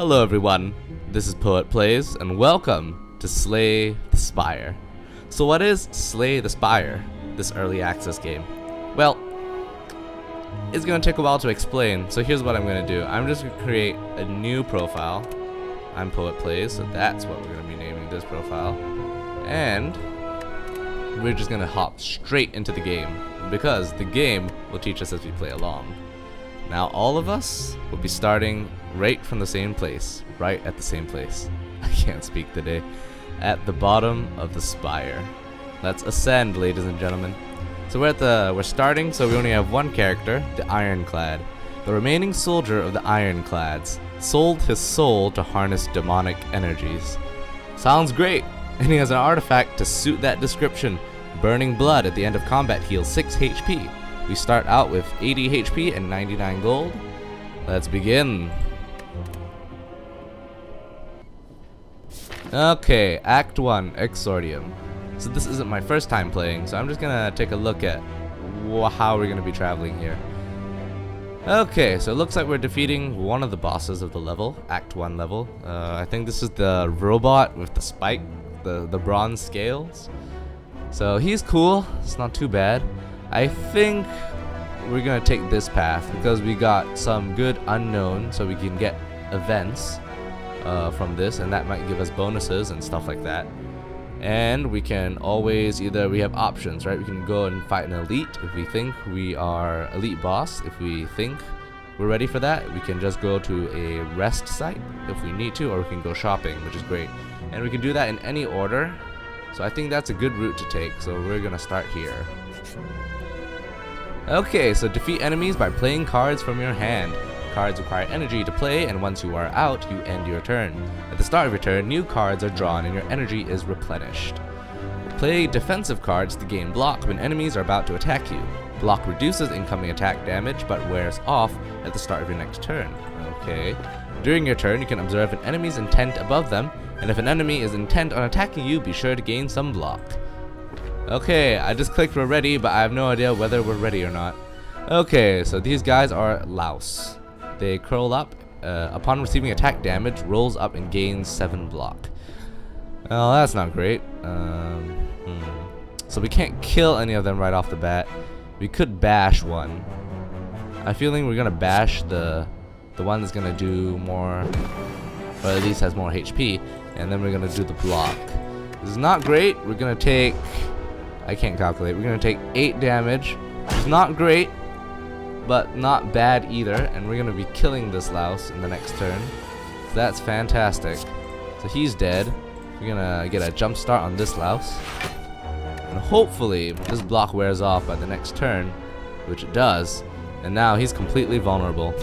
Hello everyone, this is Poet Plays, and welcome to Slay the Spire. So what is Slay the Spire, this early access game? Well, it's going to take a while to explain, so here's what I'm going to do. I'm just going to create a new profile. I'm Poet Plays, so that's what we're going to be naming this profile. And we're just going to hop straight into the game, because the game will teach us as we play along. Now all of us will be starting right from the same place, right at the same place. I can't speak today. At the bottom of the spire. Let's ascend, ladies and gentlemen. So we're starting, so we only have one character, the Ironclad. The remaining soldier of the Ironclads sold his soul to harness demonic energies. Sounds great! And he has an artifact to suit that description. Burning blood at the end of combat heals 6 HP. We start out with 80 HP and 99 gold. Let's begin. Okay, Act 1, Exordium. So this isn't my first time playing, so I'm just gonna take a look at how we're gonna be traveling here. Okay, so it looks like we're defeating one of the bosses of the level, Act 1 level. I think this is the robot with the spike, the bronze scales. So he's cool, it's not too bad. I think we're gonna take this path because we got some good unknown, so we can get events from this, and that might give us bonuses and stuff like that. And we can always we have options, right? We can go and fight an elite if we think we are elite boss. If we think we're ready for that, we can just go to a rest site if we need to, or we can go shopping, which is great. And we can do that in any order. So I think that's a good route to take, so we're gonna start here. Okay, so defeat enemies by playing cards from your hand. Cards require energy to play, and once you are out, you end your turn. At the start of your turn, new cards are drawn and your energy is replenished. Play defensive cards to gain block when enemies are about to attack you. Block reduces incoming attack damage, but wears off at the start of your next turn. Okay. During your turn, you can observe an enemy's intent above them, and if an enemy is intent on attacking you, be sure to gain some block. Okay, I just clicked we're ready, but I have no idea whether we're ready or not. Okay, so these guys are louse. They curl up, upon receiving attack damage, rolls up and gains 7 block. Well, that's not great. So we can't kill any of them right off the bat. We could bash one. I'm feeling we're gonna bash the one that's gonna do more, or at least has more HP, and then we're gonna do the block. This is not great. We're gonna take, I can't calculate, we're gonna take 8 damage. It's not great, but not bad either, and we're gonna be killing this louse in the next turn. So that's fantastic. So he's dead. We're gonna get a jump start on this louse, and hopefully this block wears off by the next turn, which it does, and now he's completely vulnerable.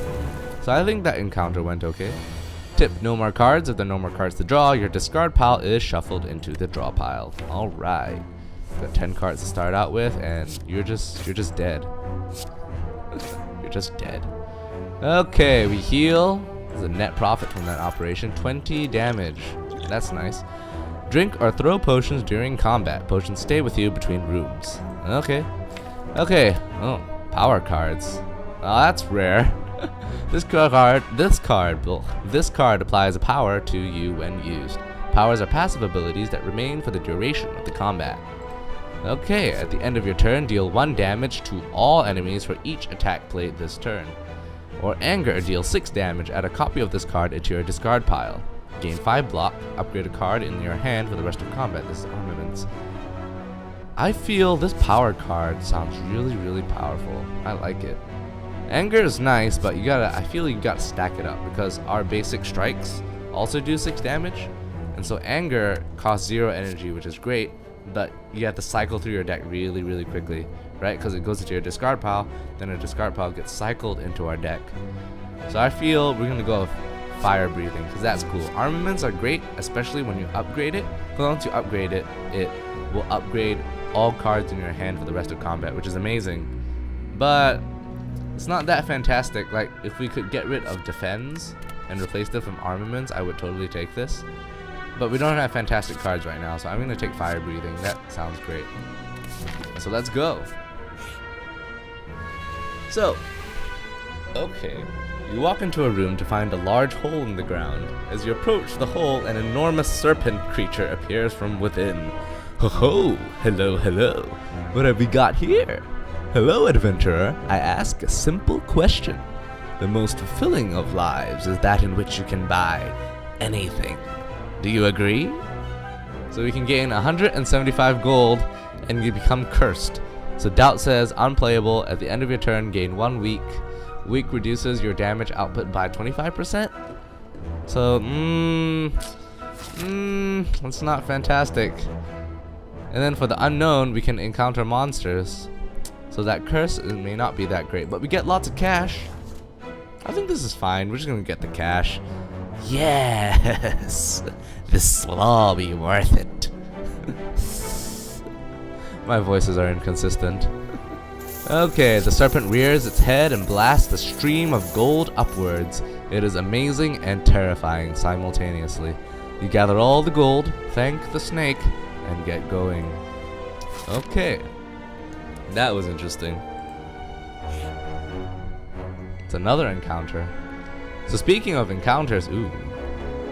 So I think that encounter went okay. Tip: no more cards. If there are no more cards to draw, your discard pile is shuffled into the draw pile. Alright. Got 10 cards to start out with, and you're just dead. You're just dead. Okay, we heal. There's a net profit from that operation. 20 damage. That's nice. Drink or throw potions during combat. Potions stay with you between rooms. Okay. Okay. Oh, power cards. Oh, that's rare. This card applies a power to you when used. Powers are passive abilities that remain for the duration of the combat. Okay, at the end of your turn, deal 1 damage to all enemies for each attack played this turn. Or anger, deal 6 damage, add a copy of this card into your discard pile. Gain 5 block, upgrade a card in your hand for the rest of combat. This is armaments. I feel this power card sounds really, really powerful. I like it. Anger is nice, but I feel you gotta stack it up, because our basic strikes also do 6 damage. And so anger costs 0 energy, which is great, but you have to cycle through your deck really, really quickly, right? Because it goes into your discard pile, then a discard pile gets cycled into our deck. So I feel we're gonna go with fire breathing, because that's cool. Armaments are great, especially when you upgrade it, because once you upgrade it, it will upgrade all cards in your hand for the rest of combat, which is amazing. But it's not that fantastic. Like, if we could get rid of defense and replace them from armaments, I would totally take this. But we don't have fantastic cards right now, so I'm gonna take fire breathing. That sounds great. So let's go. So, okay, You walk into a room to find a large hole in the ground. As you approach the hole, an enormous serpent creature appears from within. Ho ho! Hello, hello. What have we got here? Hello, adventurer. I ask a simple question. The most fulfilling of lives is that in which you can buy anything. Do you agree? So we can gain 175 gold and you become cursed. So Doubt says unplayable. At the end of your turn, gain 1 week. Weak reduces your damage output by 25%. So, that's not fantastic. And then for the unknown, we can encounter monsters. So that curse may not be that great, but we get lots of cash. I think this is fine. We're just gonna get the cash. Yes, this will all be worth it. My voices are inconsistent. Okay, the serpent rears its head and blasts a stream of gold upwards. It is amazing and terrifying simultaneously. You gather all the gold, thank the snake, and get going. Okay, that was interesting. It's another encounter. So speaking of encounters, you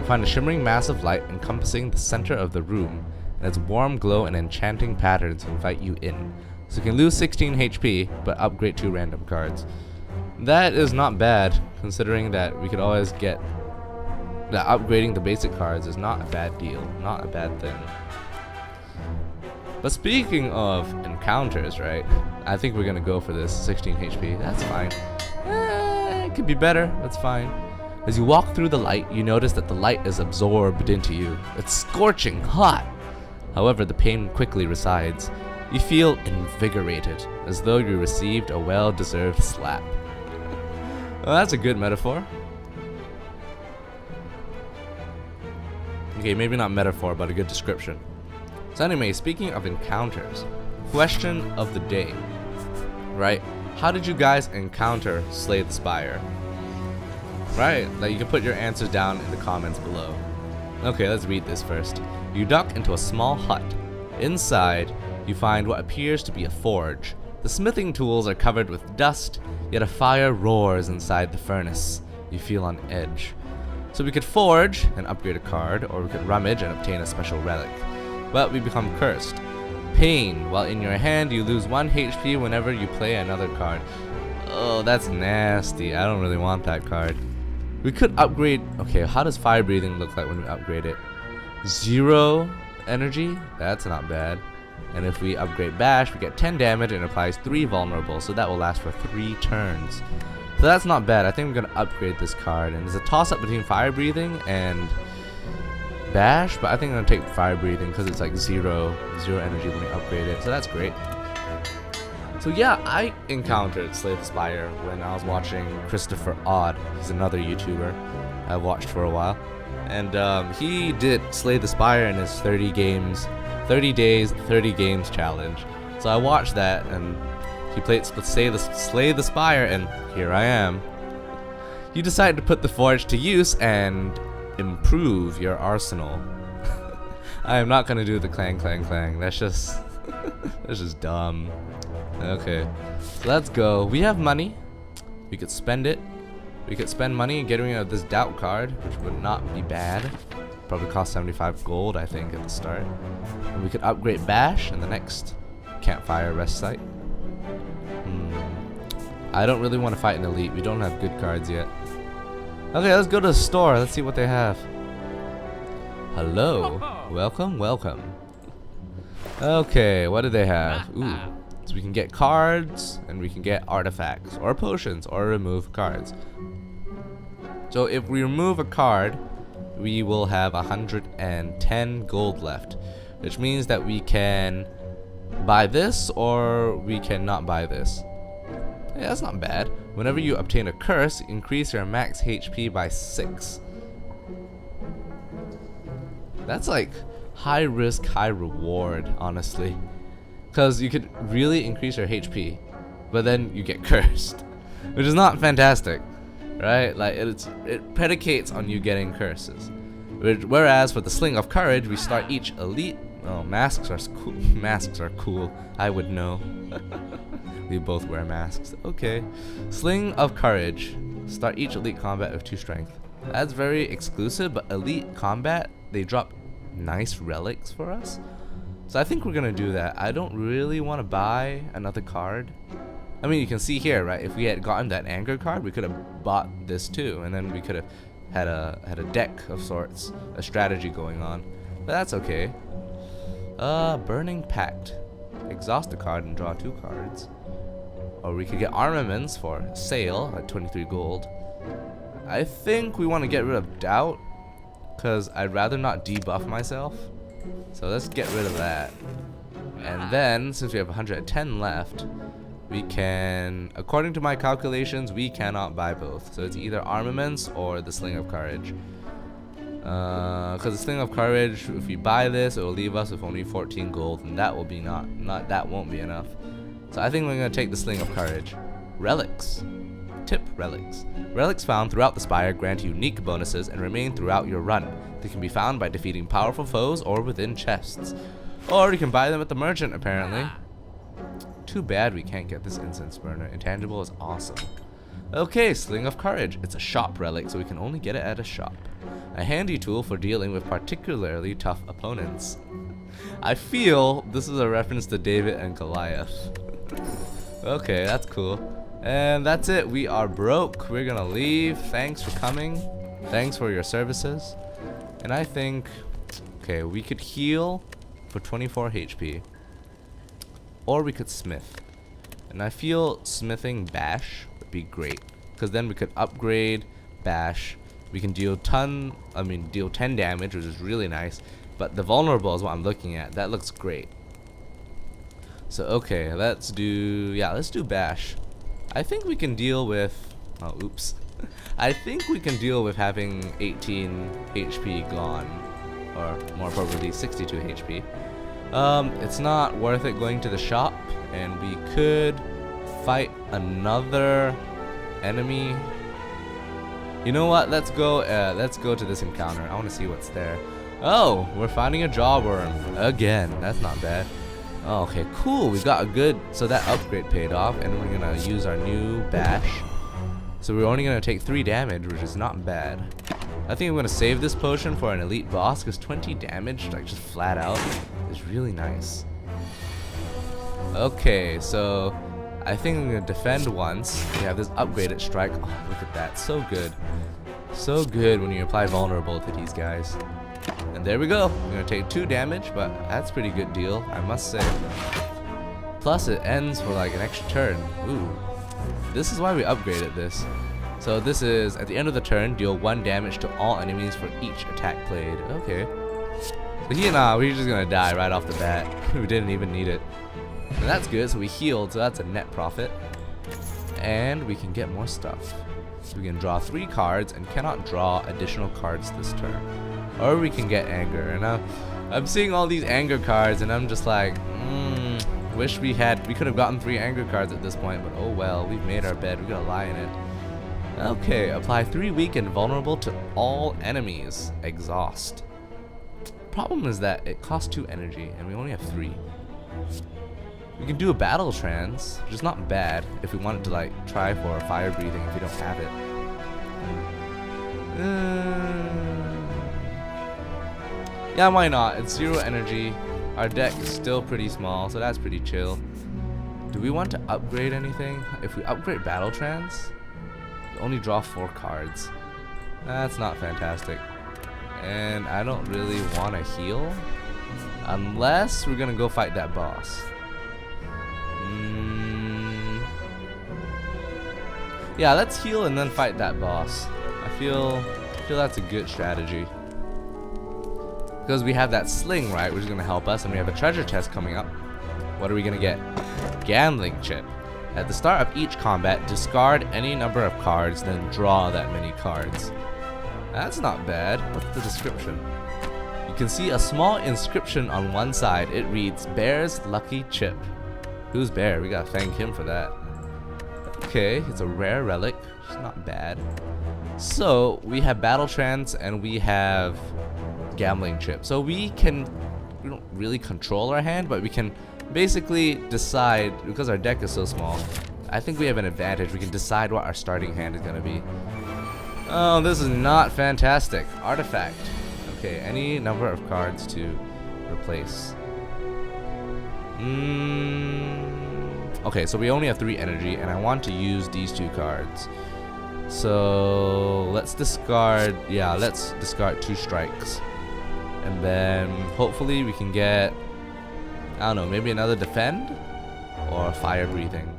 find a shimmering mass of light encompassing the center of the room, and its warm glow and enchanting patterns invite you in. So you can lose 16 HP, but upgrade 2 random cards. That is not bad, considering that we could always get that upgrading the basic cards is not a bad deal, not a bad thing. But speaking of encounters, right? I think we're gonna go for this 16 HP. That's fine. It could be better. That's fine. As you walk through the light, you notice that the light is absorbed into you. It's scorching hot. However, the pain quickly resides. You feel invigorated, as though you received a well-deserved slap. Well, that's a good metaphor. Okay, maybe not metaphor, but a good description. So anyway, speaking of encounters, question of the day, right? How did you guys encounter Slay the Spire? Right, like you can put your answers down in the comments below. Okay, let's read this first. You duck into a small hut. Inside, you find what appears to be a forge. The smithing tools are covered with dust, yet a fire roars inside the furnace. You feel on edge. So we could forge and upgrade a card, or we could rummage and obtain a special relic. But we become cursed. Pain. While in your hand, you lose 1 HP whenever you play another card. Oh, that's nasty. I don't really want that card. We could upgrade. Okay, how does fire breathing look like when we upgrade it? 0 energy? That's not bad. And if we upgrade bash, we get 10 damage and applies 3 vulnerable, so that will last for 3 turns. So that's not bad. I think I'm gonna upgrade this card, and there's a toss-up between fire breathing and bash, but I think I'm gonna take fire breathing because it's like 0 energy when you upgrade it, so that's great. So yeah, I encountered Slay the Spire when I was watching Christopher Odd. He's another YouTuber I've watched for a while, and he did Slay the Spire in his 30 days, 30 games challenge. So I watched that, and he played Slay the Spire, and here I am. You decide to put the forge to use and improve your arsenal. I am not gonna do the clang clang clang. That's just that's just dumb. Okay, so let's go. We have money. We could spend it. We could spend money getting rid of this doubt card, which would not be bad. Probably cost 75 gold, I think, at the start. And we could upgrade bash in the next campfire rest site. I don't really want to fight an elite. We don't have good cards yet. Okay, let's go to the store. Let's see what they have. Hello. Welcome, welcome. Okay, what do they have? Ooh. So we can get cards, and we can get artifacts, or potions, or remove cards. So if we remove a card, we will have 110 gold left, which means that we can buy this, or we cannot buy this. Yeah, that's not bad. Whenever you obtain a curse, increase your max HP by 6. That's like high risk, high reward, honestly. Because you could really increase your HP, but then you get cursed, which is not fantastic, right? Like it predicates on you getting curses. Whereas for the Sling of Courage, we start each elite. Oh, masks are cool. Masks are cool. I would know. We both wear masks. Okay. Sling of Courage. Start each elite combat with 2 strength. That's very exclusive, but elite combat, they drop nice relics for us. So I think we're gonna do that. I don't really want to buy another card. I mean, you can see here, right? If we had gotten that anger card, we could have bought this too, and then we could have had a deck of sorts, a strategy going on. But that's okay. Burning Pact. Exhaust a card and draw 2 cards. Or we could get armaments for sale at 23 gold. I think we want to get rid of doubt, because I'd rather not debuff myself. So let's get rid of that. And then, since we have 110 left, we can, according to my calculations, we cannot buy both. So it's either armaments or the Sling of Courage. Because the Sling of Courage, if we buy this, it will leave us with only 14 gold, and that will be that won't be enough. So I think we're gonna take the Sling of Courage. Relics. Tip: relics. Relics found throughout the Spire grant unique bonuses and remain throughout your run. They can be found by defeating powerful foes or within chests. Or you can buy them at the merchant, apparently. Too bad we can't get this incense burner. Intangible is awesome. Okay, Sling of Courage. It's a shop relic, so we can only get it at a shop. A handy tool for dealing with particularly tough opponents. I feel this is a reference to David and Goliath. Okay, that's cool. And that's it. We are broke. We're gonna leave. Thanks for coming. Thanks for your services. And I think, okay, we could heal for 24 HP. Or we could smith. And I feel smithing bash would be great, because then we could upgrade bash. We can deal 10 damage, which is really nice. But the vulnerable is what I'm looking at. That looks great. So okay, let's do bash. I think we can deal with, oh oops. I think we can deal with having 18 HP gone, or more probably 62 HP. It's not worth it going to the shop, and we could fight another enemy. You know what? Let's go to this encounter. I want to see what's there. Oh, we're finding a jawworm again. That's not bad. Oh, okay, cool. We got a good, so that upgrade paid off, and we're gonna use our new bash. So we're only gonna take 3 damage, which is not bad. I think I'm gonna save this potion for an elite boss, because 20 damage, like just flat out, is really nice. Okay, so I think I'm gonna defend once. We have this upgraded strike. Oh, look at that, so good. So good when you apply vulnerable to these guys. And there we go. We're gonna take 2 damage, but that's a pretty good deal, I must say. Plus it ends for like an extra turn. Ooh. This is why we upgraded this. So this is, at the end of the turn, deal 1 damage to all enemies for each attack played. Okay. So we're just gonna die right off the bat. We didn't even need it. And that's good, so we healed, so that's a net profit. And we can get more stuff. So we can draw 3 cards and cannot draw additional cards this turn. Or we can get anger. And I'm seeing all these anger cards, and I'm just like, wish we could have gotten 3 anger cards at this point, but oh well, we've made our bed, we're gonna lie in it. Okay, apply 3 weak and vulnerable to all enemies. Exhaust. Problem is that it costs 2 energy, and we only have 3. We can do a battle trance, which is not bad if we wanted to like try for fire breathing if we don't have it. Yeah, why not? It's 0 energy. Our deck is still pretty small, so that's pretty chill. Do we want to upgrade anything? If we upgrade battle trance, we only draw 4 cards. That's not fantastic. And I don't really want to heal unless we're gonna go fight that boss. Yeah, let's heal and then fight that boss. I feel that's a good strategy. Because we have that sling, right, which is going to help us, and we have a treasure chest coming up. What are we going to get? Gambling chip. At the start of each combat, discard any number of cards, then draw that many cards. That's not bad. What's the description? You can see a small inscription on one side. It reads, Bear's Lucky Chip. Who's Bear? We got to thank him for that. Okay, it's a rare relic. It's not bad. So, we have Battle Trance and we have Gambling Chip. So we don't really control our hand, but we can basically decide, because our deck is so small, I think we have an advantage. We can decide what our starting hand is gonna be. Oh, this is not fantastic. Artifact. Okay, any number of cards to replace. Okay, so we only have 3 energy, and I want to use these 2 cards. So let's discard. Yeah, let's discard 2 strikes, and then hopefully we can get, I don't know, maybe another defend or fire breathing.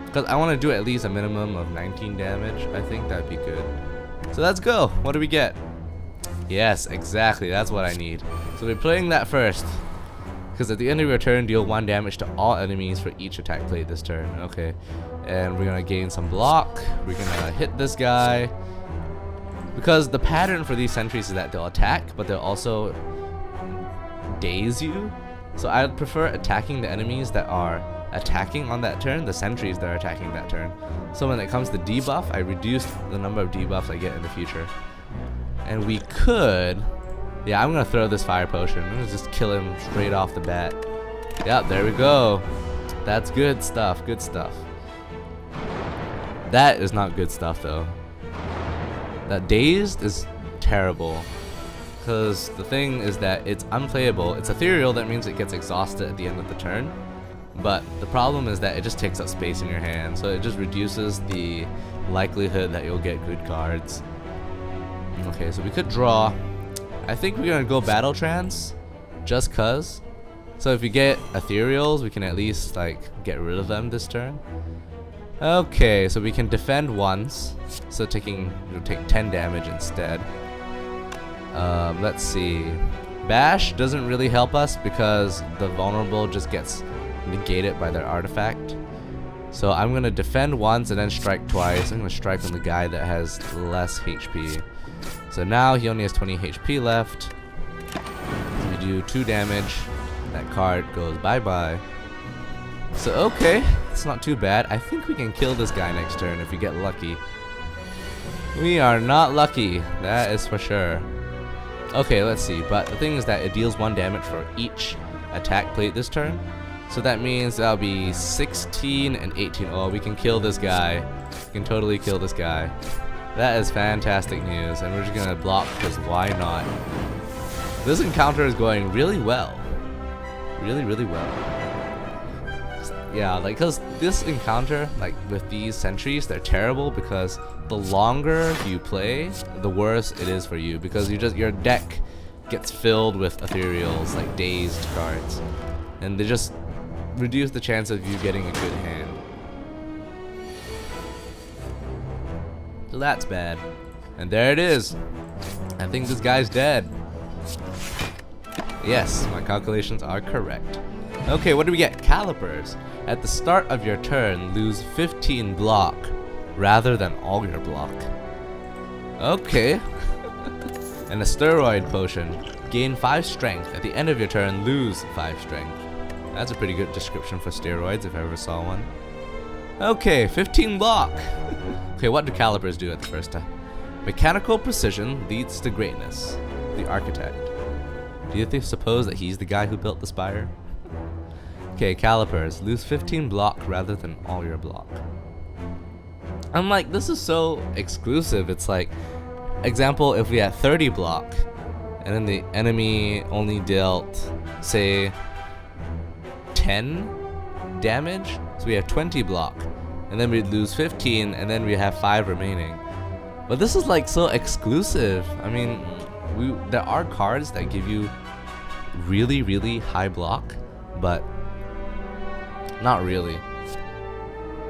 Because I want to do at least a minimum of 19 damage. I think that'd be good. So let's go. What do we get? Yes, exactly. That's what I need. So we're playing that first. Because at the end of your turn, deal 1 damage to all enemies for each attack played this turn. Okay. And we're going to gain some block. We're going to hit this guy. Because the pattern for these sentries is that they'll attack, but they'll also daze you. So I'd prefer attacking the enemies that are attacking on that turn, the sentries that are attacking that turn. So when it comes to debuff, I reduce the number of debuffs I get in the future. And we could, yeah, I'm gonna throw this fire potion. I'm gonna just kill him straight off the bat. Yep, there we go. That's good stuff, good stuff. That is not good stuff though. That dazed is terrible. Because the thing is that it's unplayable. It's ethereal, that means it gets exhausted at the end of the turn. But the problem is that it just takes up space in your hand, so it just reduces the likelihood that you'll get good cards. Okay, so we could draw. I think we're gonna go Battle Trance, just cause. So if we get ethereals, we can at least like get rid of them this turn. Okay, so we can defend once, so we'll take 10 damage instead. Let's see. Bash doesn't really help us because the vulnerable just gets negated by their artifact. So I'm gonna defend once and then strike twice. I'm gonna strike on the guy that has less HP. So now he only has 20 HP left. So we do 2 damage. That card goes bye-bye. So okay, it's not too bad. I think we can kill this guy next turn if we get lucky. We are not lucky, that is for sure. Okay, let's see. But the thing is that it deals 1 damage for each attack played this turn. So that means that'll be 16 and 18. Oh, we can kill this guy. We can totally kill this guy. That is fantastic news. And we're just gonna block because why not? This encounter is going really well. Really, really well. Yeah, like, cause this encounter, like with these sentries, they're terrible because the longer you play, the worse it is for you because your deck gets filled with ethereals, like dazed cards, and they just reduce the chance of you getting a good hand. So that's bad. And there it is. I think this guy's dead. Yes, my calculations are correct. Okay, what do we get? Calipers. At the start of your turn, lose 15 block rather than all your block. Okay. And a steroid potion. Gain 5 strength. At the end of your turn, lose 5 strength. That's a pretty good description for steroids if I ever saw one. Okay, 15 block. Okay, what do calipers do at the first time? Mechanical precision leads to greatness. The architect. Do you suppose that he's the guy who built the spire? Okay, calipers. Lose 15 block rather than all your block. I'm like, this is so exclusive. It's like, example, if we had 30 block, and then the enemy only dealt, say, 10 damage, so we have 20 block, and then we'd lose 15, and then we have 5 remaining. But this is like so exclusive. I mean, there are cards that give you really, really high block, but not really.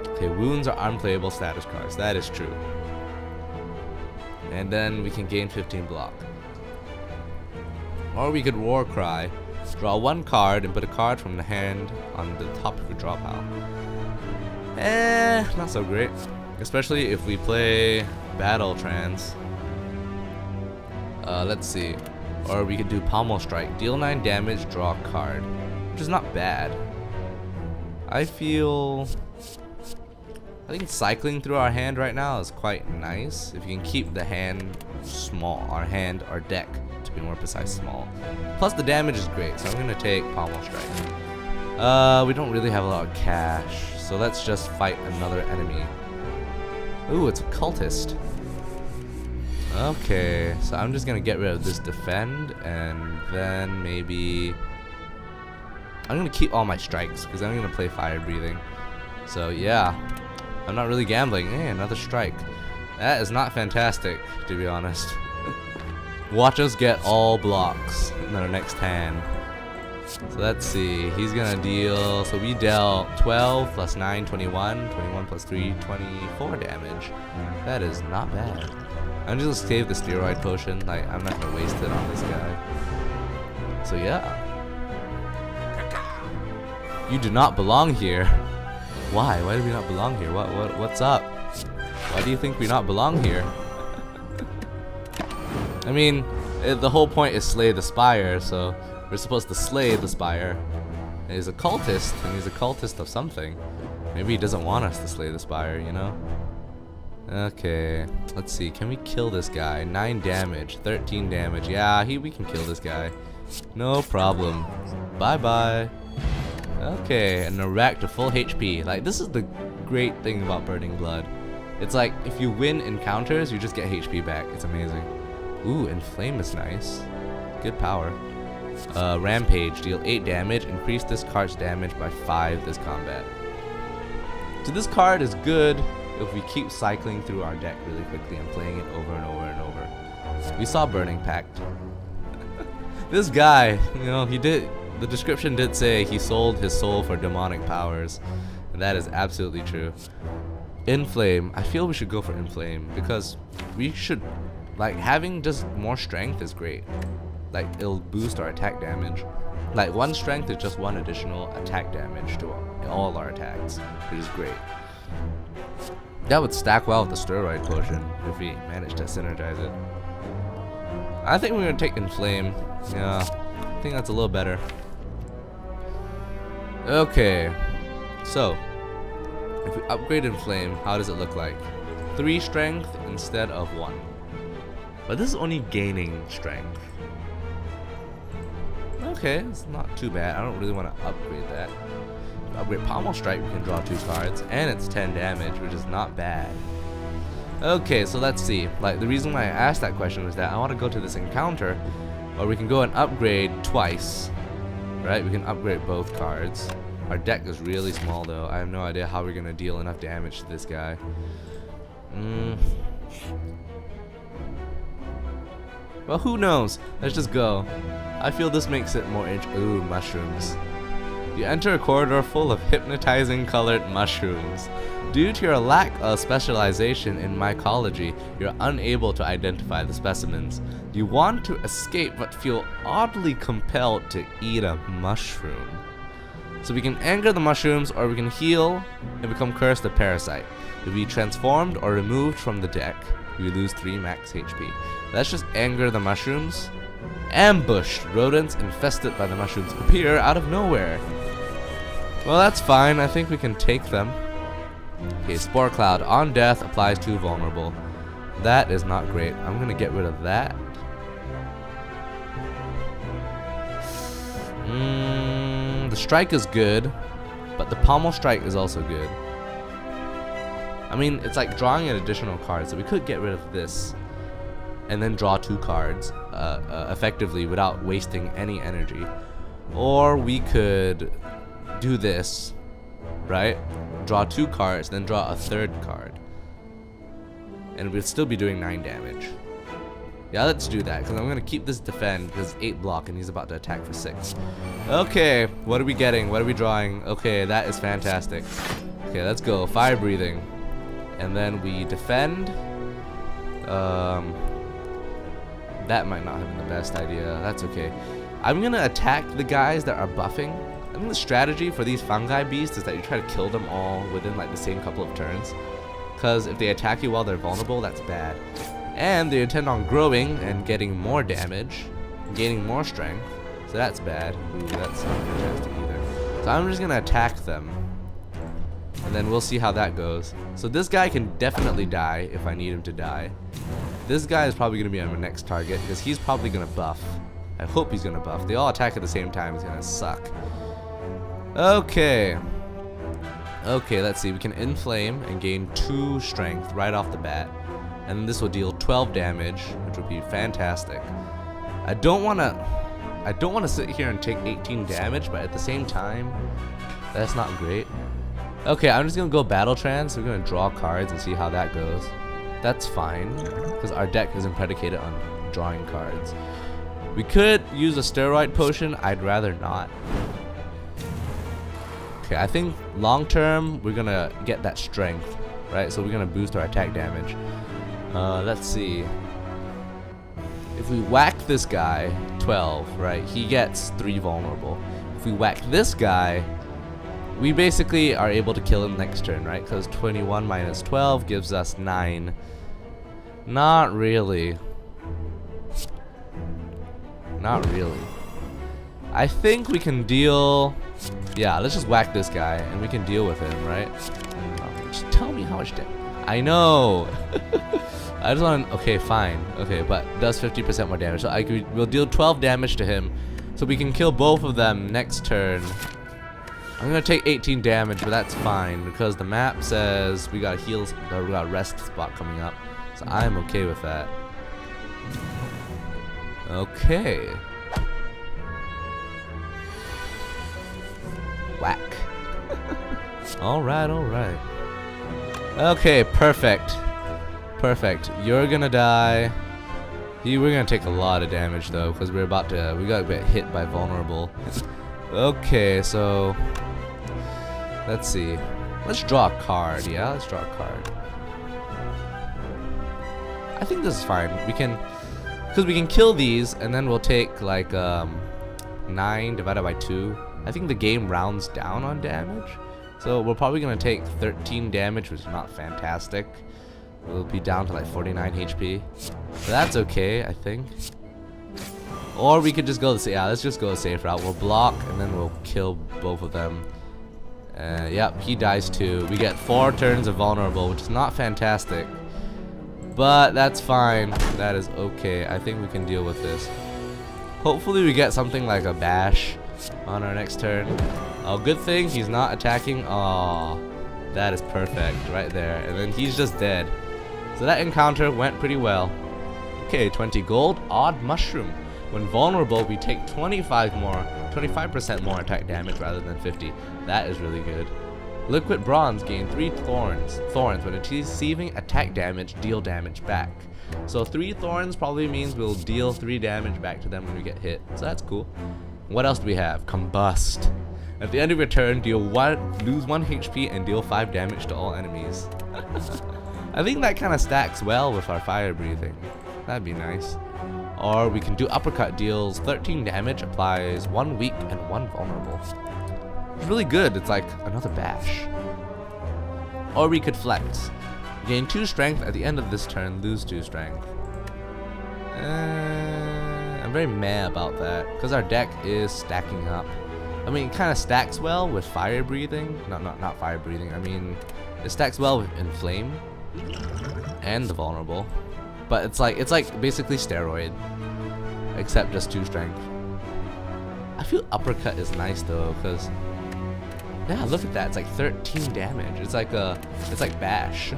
Okay, wounds are unplayable status cards. That is true. And then we can gain 15 block. Or we could War Cry, draw 1 card and put a card from the hand on the top of your draw pile. Not so great. Especially if we play Battle Trance. Let's see. Or we could do Pommel Strike. Deal 9 damage, draw a card. Which is not bad. I think cycling through our hand right now is quite nice. If you can keep the hand small, our deck, to be more precise, small. Plus the damage is great, so I'm gonna take Pommel Strike. We don't really have a lot of cash, so let's just fight another enemy. Ooh, it's a cultist. Okay, so I'm just gonna get rid of this defend, and then maybe I'm gonna keep all my strikes because I'm gonna play fire breathing. So yeah, I'm not really gambling. Hey, another strike. That is not fantastic, to be honest. Watch us get all blocks in our next hand. So let's see, he's gonna deal, so we dealt 12 plus 9, 21, 21 plus 3, 24 damage. That is not bad. I'm just gonna save the steroid potion, like I'm not gonna waste it on this guy. So yeah. You do not belong here. Why? Why do we not belong here? What's up? Why do you think we not belong here? I mean, the whole point is Slay the Spire, so we're supposed to slay the Spire. And he's a cultist, and he's a cultist of something. Maybe he doesn't want us to slay the Spire, you know? Okay, let's see. Can we kill this guy? 9 damage, 13 damage. Yeah, we can kill this guy. No problem. Bye-bye. Okay, and Narak to full HP. Like, this is the great thing about Burning Blood. It's like, if you win encounters, you just get HP back. It's amazing. Ooh, Inflame is nice. Good power. Rampage, deal 8 damage. Increase this card's damage by 5 this combat. So this card is good if we keep cycling through our deck really quickly and playing it over and over and over. We saw Burning Pact. This guy, you know, the description did say he sold his soul for demonic powers. And that is absolutely true. Inflame, I feel we should go for Inflame because we should, like, having just more strength is great. Like, it'll boost our attack damage. Like, 1 strength is just 1 additional attack damage to all our attacks, which is great. That would stack well with the steroid potion if we manage to synergize it. I think we're gonna take Inflame. Yeah, I think that's a little better. Okay, so if we upgrade Inflame, how does it look like? 3 strength instead of 1. But this is only gaining strength. Okay, it's not too bad. I don't really want to upgrade that. Upgrade Pommel Strike, we can draw 2 cards, and it's 10 damage, which is not bad. Okay, so let's see. Like, the reason why I asked that question was that I want to go to this encounter, or we can go and upgrade twice. Right? We can upgrade both cards. Our deck is really small, though. I have no idea how we're gonna deal enough damage to this guy. Well, who knows? Let's just go. I feel this makes it more ooh, mushrooms. You enter a corridor full of hypnotizing colored mushrooms. Due to your lack of specialization in mycology, you're unable to identify the specimens. You want to escape but feel oddly compelled to eat a mushroom. So we can anger the mushrooms, or we can heal and become cursed of parasite. If we transformed or removed from the deck, we lose 3 max HP. Let's just anger the mushrooms. Ambushed. Rodents infested by the mushrooms appear out of nowhere. Well, that's fine. I think we can take them. Okay, Spore Cloud. On death, applies to vulnerable. That is not great. I'm going to get rid of that. The strike is good, but the Pommel Strike is also good. I mean, it's like drawing an additional card, so we could get rid of this and then draw 2 cards effectively without wasting any energy. Or we could do this, right? Draw 2 cards, then draw a 3rd card. And we'd still be doing 9 damage. Yeah, let's do that, because I'm going to keep this defend, because 8 block, and he's about to attack for 6. Okay, what are we getting? What are we drawing? Okay, that is fantastic. Okay, let's go. Fire breathing. And then we defend. That might not have been the best idea. That's okay. I'm going to attack the guys that are buffing. I think the strategy for these fungi beasts is that you try to kill them all within like the same couple of turns. Because if they attack you while they're vulnerable, that's bad. And they intend on growing and getting more damage, gaining more strength. So that's bad. Ooh, that's not fantastic either. So I'm just going to attack them. And then we'll see how that goes. So this guy can definitely die if I need him to die. This guy is probably going to be on my next target because he's probably going to buff. I hope he's going to buff. They all attack at the same time. It's going to suck. Okay. Okay, let's see. We can inflame and gain 2 strength right off the bat. And this will deal 12 damage, which would be fantastic. I don't want to sit here and take 18 damage, but at the same time, that's not great. Okay, I'm just going to go battle trance. We're going to draw cards and see how that goes. That's fine, because our deck isn't predicated on drawing cards. We could use a steroid potion. I'd rather not. Okay, I think long term we're gonna get that strength, right? So we're gonna boost our attack damage. Let's see. If we whack this guy, 12, right? He gets 3 vulnerable. If we whack this guy, we basically are able to kill him next turn, right? Because 21 minus 12 gives us 9. Not really. Not really. I think we can deal... Yeah, let's just whack this guy and we can deal with him, right? Just tell me how much damage. I know! I just want to... Okay, fine. Okay, but does 50% more damage. So we'll deal 12 damage to him. So we can kill both of them next turn. I'm going to take 18 damage, but that's fine. Because the map says we got a heal... We got a rest spot coming up. So I'm okay with that. Okay. Whack. Alright, alright. Okay, perfect. Perfect. You're gonna die. We're gonna take a lot of damage though, because we got a bit hit by vulnerable. Okay, so let's see. Let's draw a card, yeah? Let's draw a card. I think this is fine. Because we can kill these, and then we'll take like 9 divided by 2. I think the game rounds down on damage. So we're probably going to take 13 damage, which is not fantastic. We'll be down to like 49 HP. But that's okay, I think. Or we could just go let's just go the safe route. We'll block, and then we'll kill both of them. Yep, he dies too. We get 4 turns of vulnerable, which is not fantastic. But that's fine. That is okay. I think we can deal with this. Hopefully we get something like a bash on our next turn. Oh, good thing he's not attacking. Oh, that is perfect right there. And then he's just dead. So that encounter went pretty well. Okay, 20 gold. Odd mushroom. When vulnerable, we take 25% more attack damage rather than 50. That is really good. Liquid bronze gain 3 thorns. When receiving attack damage, deal damage back. So 3 thorns probably means we'll deal 3 damage back to them when we get hit. So that's cool. What else do we have? Combust. At the end of your turn, lose 1 HP and deal 5 damage to all enemies. I think that kind of stacks well with our fire breathing. That'd be nice. Or we can do uppercut, deals 13 damage, applies 1 weak and 1 vulnerable. It's really good. It's like another bash. Or we could flex. Gain 2 strength at the end of this turn, lose 2 strength. I'm very meh about that because our deck is stacking up. I mean, it kind of stacks well with fire breathing. Not fire breathing. I mean, it stacks well with inflame and the vulnerable. But it's like basically steroid, except just 2 strength. I feel uppercut is nice though, because yeah, look at that. It's like 13 damage. It's like bash.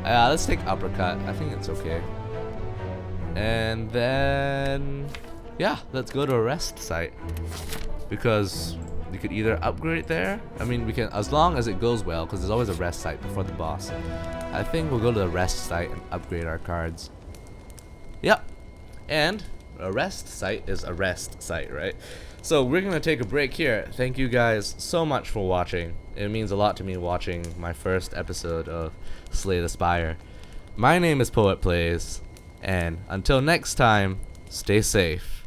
Let's take uppercut. I think it's okay. And then yeah, let's go to a rest site, because we could either upgrade there. I mean, we can, as long as it goes well, because there's always a rest site before the boss. I think we'll go to the rest site and upgrade our cards. Yep. And a rest site is a rest site, right? So we're gonna take a break here. Thank you guys so much for watching. It means a lot to me watching my first episode of Slay the Spire. My name is Poet Plays, and until next time, stay safe.